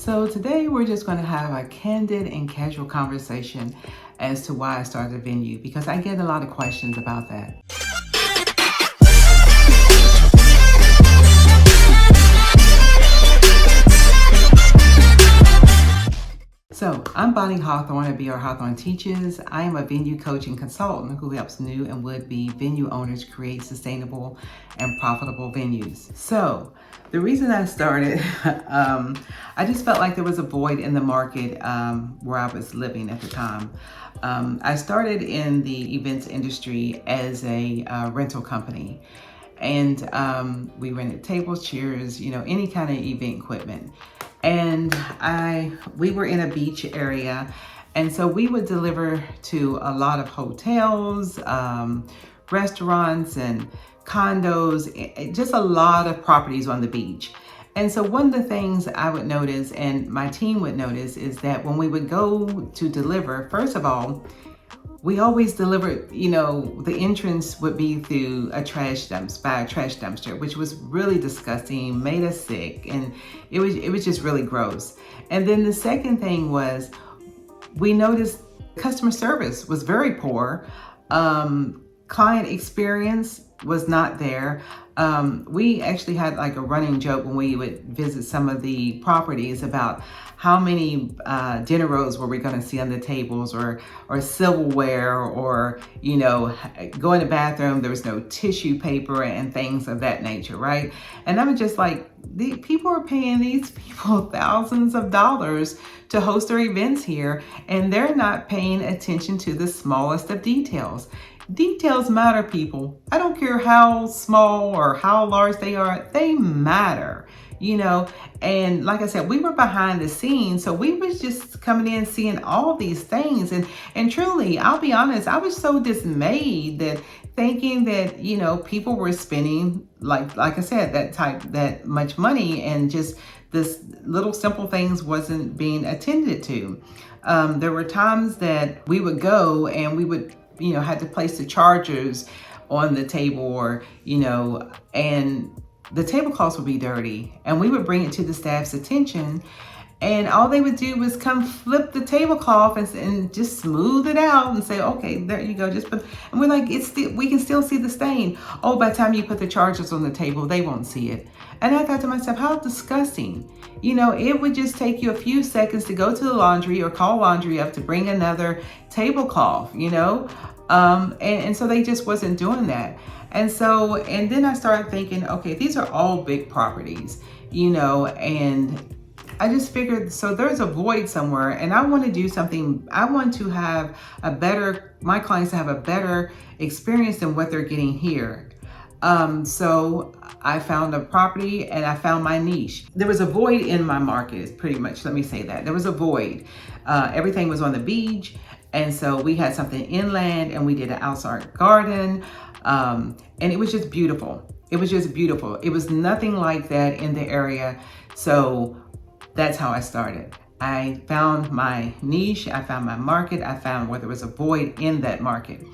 So today we're just going to have a candid and casual conversation as to why I started a venue, because I get a lot of questions about that. So I'm Bonnie Hawthorne at BR Hawthorne Teaches. I am a venue coach and consultant who helps new and would-be venue owners create sustainable and profitable venues. So the reason I started, I just felt like there was a void in the market where I was living at the time. I started in the events industry as a rental company. And we rented tables, chairs, any kind of event equipment. And we were in a beach area, and so we would deliver to a lot of hotels, restaurants, and condos, just a lot of properties on the beach. And so one of the things I would notice, and my team would notice, is that when we would go to deliver, first of all, we always delivered, the entrance would be through a trash dumpster, which was really disgusting, made us sick, and it was just really gross. And then the second thing was, we noticed customer service was very poor. Client experience was not there. We actually had like a running joke when we would visit some of the properties about how many dinner rolls were we going to see on the tables, or silverware, or go in the bathroom, there was no tissue paper and things of that nature, right? And I was just like, the people are paying these people thousands of dollars to host their events here, and they're not paying attention to the smallest of details. Details matter, people. I don't care how small or how large they are, they matter, And like I said, we were behind the scenes, so we was just coming in seeing all these things. And truly, I'll be honest, I was so dismayed that thinking that, people were spending, like I said, that much money, and just this little simple things wasn't being attended to. There were times that we would go and we would had to place the chargers on the table, or, and the tablecloths would be dirty, and we would bring it to the staff's attention, and all they would do was come flip the tablecloth and just smooth it out and say, okay, there you go, just put, and we're like, we can still see the stain. Oh, by the time you put the chargers on the table, they won't see it. And I thought to myself, how disgusting. It would just take you a few seconds to go to the laundry or call laundry up to bring another tablecloth, and so they just wasn't doing that. And then I started thinking, okay, these are all big properties, and I just figured, so there's a void somewhere, and I want to do something. I want to have my clients to have a better experience than what they're getting here. So I found a property and I found my niche. There was a void in my market, pretty much, let me say that. There was a void. Everything was on the beach. And so we had something inland, and we did an outside garden. And it was just beautiful. It was just beautiful. It was nothing like that in the area. So that's how I started. I found my niche. I found my market. I found where there was a void in that market.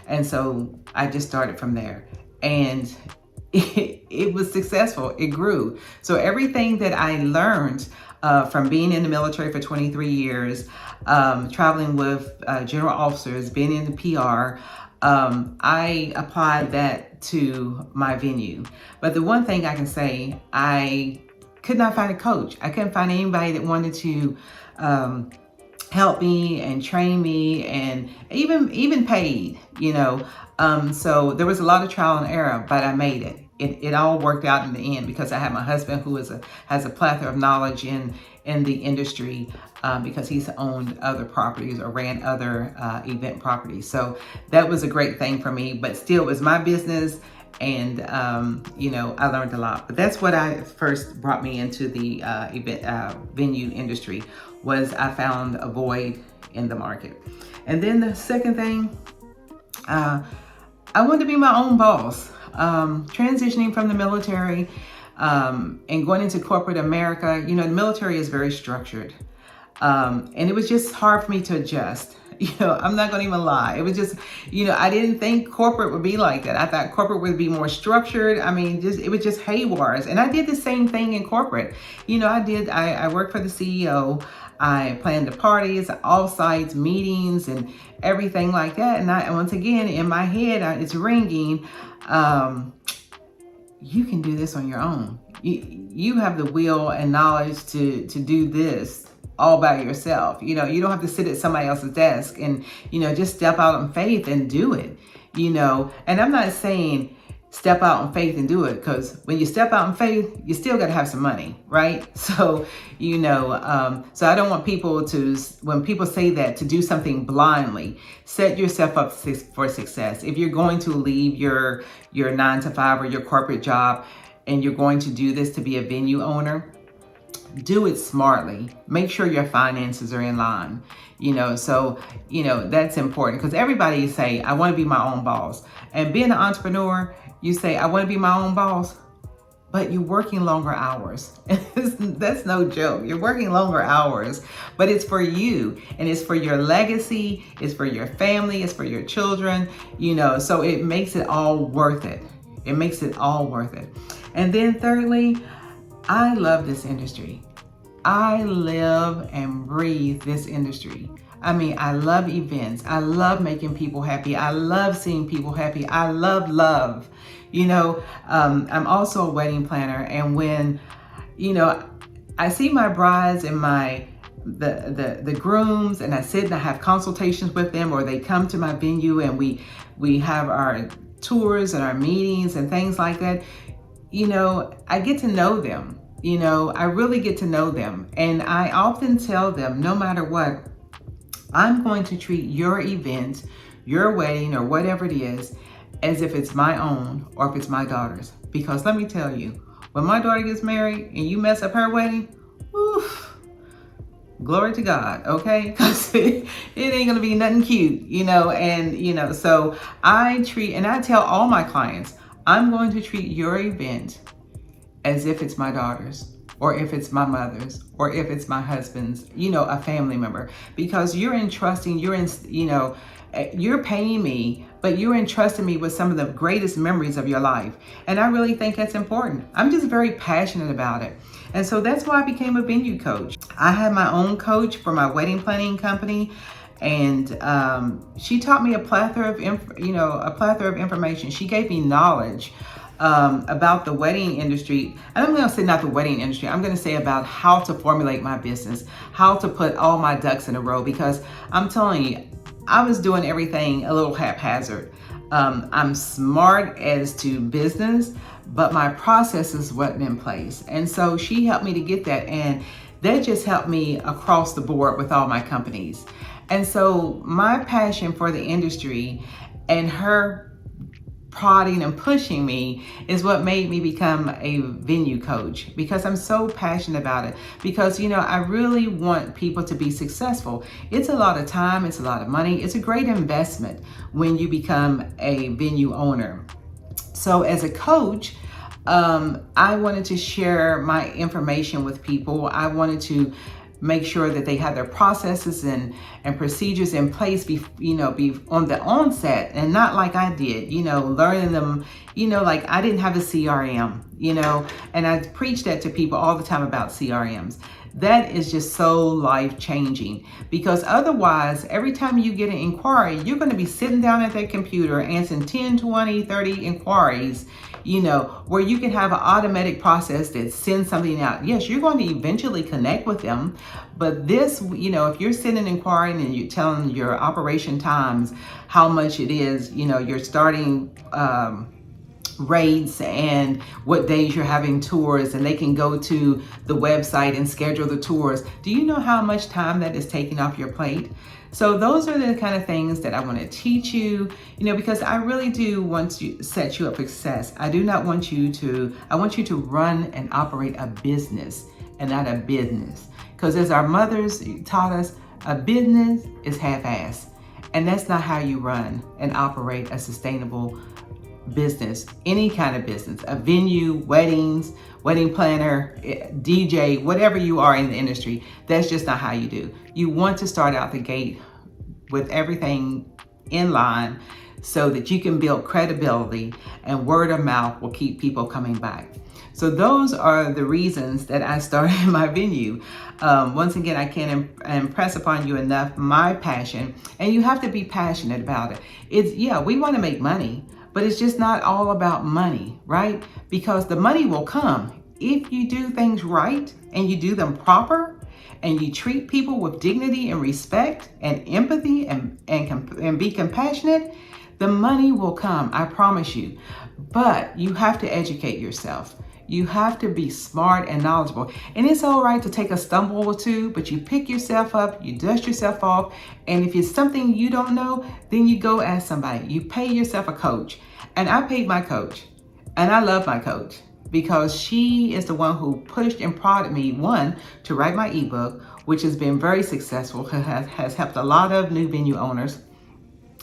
And so I just started from there. And it was successful. It grew. So everything that I learned from being in the military for 23 years, traveling with general officers, being in the PR, I applied that to my venue. But the one thing I can say, I could not find a coach. I couldn't find anybody that wanted to help me and train me, and even paid, so there was a lot of trial and error, but I made it. It all worked out in the end, because I have my husband who has a plethora of knowledge in the industry, because he's owned other properties or ran other event properties. So that was a great thing for me, but still it was my business, and I learned a lot. But that's what I first brought me into the venue industry, was I found a void in the market. And then the second thing, I wanted to be my own boss. Transitioning from the military and going into corporate America, the military is very structured. And it was just hard for me to adjust. I'm not going to even lie. It was just, I didn't think corporate would be like that. I thought corporate would be more structured. I mean, it was just haywires. And I did the same thing in corporate. I worked for the CEO. I planned the parties, off-sites, meetings, and everything like that. And once again, in my head, it's ringing. You can do this on your own. You have the will and knowledge to do this all by yourself. You don't have to sit at somebody else's desk and, just step out in faith and do it, and I'm not saying step out in faith and do it, because when you step out in faith, you still got to have some money, right? So, so I don't want people to, when people say that, to do something blindly. Set yourself up for success. If you're going to leave your 9-to-5 or your corporate job and you're going to do this to be a venue owner, do it smartly. Make sure your finances are in line. So that's important, because everybody say, I want to be my own boss. And being an entrepreneur, you say, I want to be my own boss, but you're working longer hours. That's no joke. You're working longer hours, but it's for you, and it's for your legacy, it's for your family, it's for your children, so it makes it all worth it. It makes it all worth it. And then thirdly, I love this industry. I live and breathe this industry. I mean, I love events. I love making people happy. I love seeing people happy. I love love. I'm also a wedding planner, and when, I see my brides and the grooms, and I sit and I have consultations with them, or they come to my venue and we have our tours and our meetings and things like that. I get to know them. I really get to know them. And I often tell them, no matter what, I'm going to treat your event, your wedding, or whatever it is, as if it's my own or if it's my daughter's. Because let me tell you, when my daughter gets married and you mess up her wedding, oof, glory to God, okay? Because it ain't gonna be nothing cute, and so I tell all my clients, I'm going to treat your event as if it's my daughter's, or if it's my mother's, or if it's my husband's, a family member, because you're paying me, but you're entrusting me with some of the greatest memories of your life. And I really think that's important. I'm just very passionate about it. And so that's why I became a venue coach. I had my own coach for my wedding planning company. And she taught me a plethora of information. She gave me knowledge about the wedding industry. And I'm going to say not the wedding industry. I'm going to say about how to formulate my business, how to put all my ducks in a row, because I'm telling you, I was doing everything a little haphazard. I'm smart as to business, but my processes wasn't in place. And so she helped me to get that. And that just helped me across the board with all my companies. And so my passion for the industry and her prodding and pushing me is what made me become a venue coach, because I'm so passionate about it. Because, I really want people to be successful. It's a lot of time, it's a lot of money, it's a great investment when you become a venue owner. So as a coach, I wanted to share my information with people. I wanted to make sure that they had their processes and procedures in place, be on the onset, and not like I did, learning them, like I didn't have a CRM, and I preach that to people all the time about CRMs. That is just so life-changing, because otherwise, every time you get an inquiry, you're going to be sitting down at that computer answering 10, 20, 30 inquiries, where you can have an automatic process that sends something out. Yes, you're going to eventually connect with them, but this, if you're sending an inquiry and you're telling your operation times, how much it is, your starting rates and what days you're having tours, and they can go to the website and schedule the tours. Do you know how much time that is taking off your plate? So those are the kind of things that I want to teach you, because I really do want to set you up for success. I want you to run and operate a business and not a business. Because as our mothers taught us, a business is half-assed. And that's not how you run and operate a sustainable business, any kind of business, a venue, weddings, wedding planner, DJ, whatever you are in the industry. That's just not how you do. You want to start out the gate with everything in line so that you can build credibility, and word of mouth will keep people coming back. So those are the reasons that I started my venue. Once again, I can't impress upon you enough my passion, and you have to be passionate about it. We want to make money, but it's just not all about money, right? Because the money will come if you do things right and you do them proper, and you treat people with dignity and respect and empathy and be compassionate. The money will come, I promise you. But you have to educate yourself. You have to be smart and knowledgeable. And it's all right to take a stumble or two, but you pick yourself up, you dust yourself off. And if it's something you don't know, then you go ask somebody. You pay yourself a coach. And I paid my coach. And I love my coach because she is the one who pushed and prodded me, one, to write my ebook, which has been very successful, has helped a lot of new venue owners.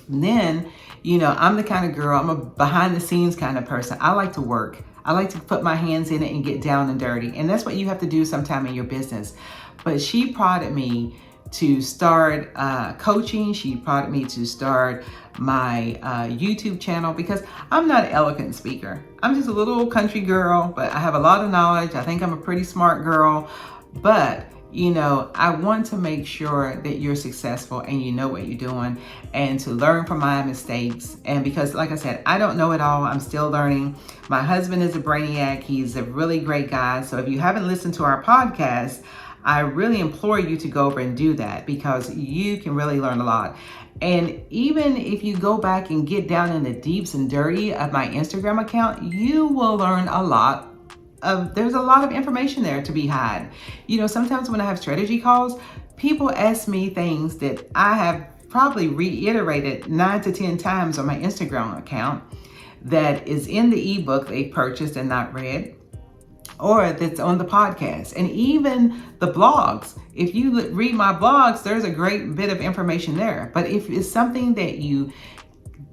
And then, I'm the kind of girl, I'm a behind the scenes kind of person. I like to work. I like to put my hands in it and get down and dirty. And that's what you have to do sometime in your business. But she prodded me to start coaching. She prodded me to start my YouTube channel because I'm not an eloquent speaker. I'm just a little country girl, but I have a lot of knowledge. I think I'm a pretty smart girl. But I want to make sure that you're successful and you know what you're doing, and to learn from my mistakes. And because, like I said, I don't know it all. I'm still learning. My husband is a brainiac. He's a really great guy. So if you haven't listened to our podcast, I really implore you to go over and do that because you can really learn a lot. And even if you go back and get down in the deeps and dirty of my Instagram account, you will learn a lot. There's a lot of information there to be had. Sometimes when I have strategy calls, people ask me things that I have probably reiterated 9 to 10 times on my Instagram account that is in the ebook they purchased and not read, or that's on the podcast, and even the blogs. If you read my blogs, there's a great bit of information there. But if it's something that you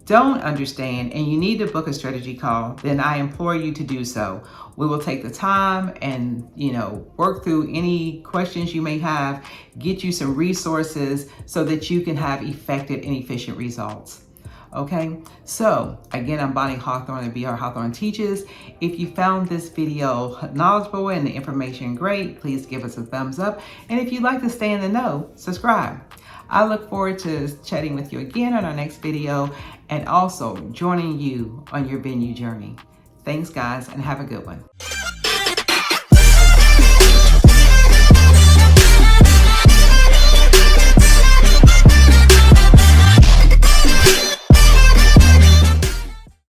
don't understand and you need to book a strategy call, then I implore you to do so. We will take the time and, work through any questions you may have, get you some resources so that you can have effective and efficient results. Okay, so again, I'm Bonnie Hawthorne of BR Hawthorne Teaches. If you found this video knowledgeable and the information great, please give us a thumbs up. And if you'd like to stay in the know, subscribe. I look forward to chatting with you again on our next video and also joining you on your venue journey. Thanks, guys, and have a good one.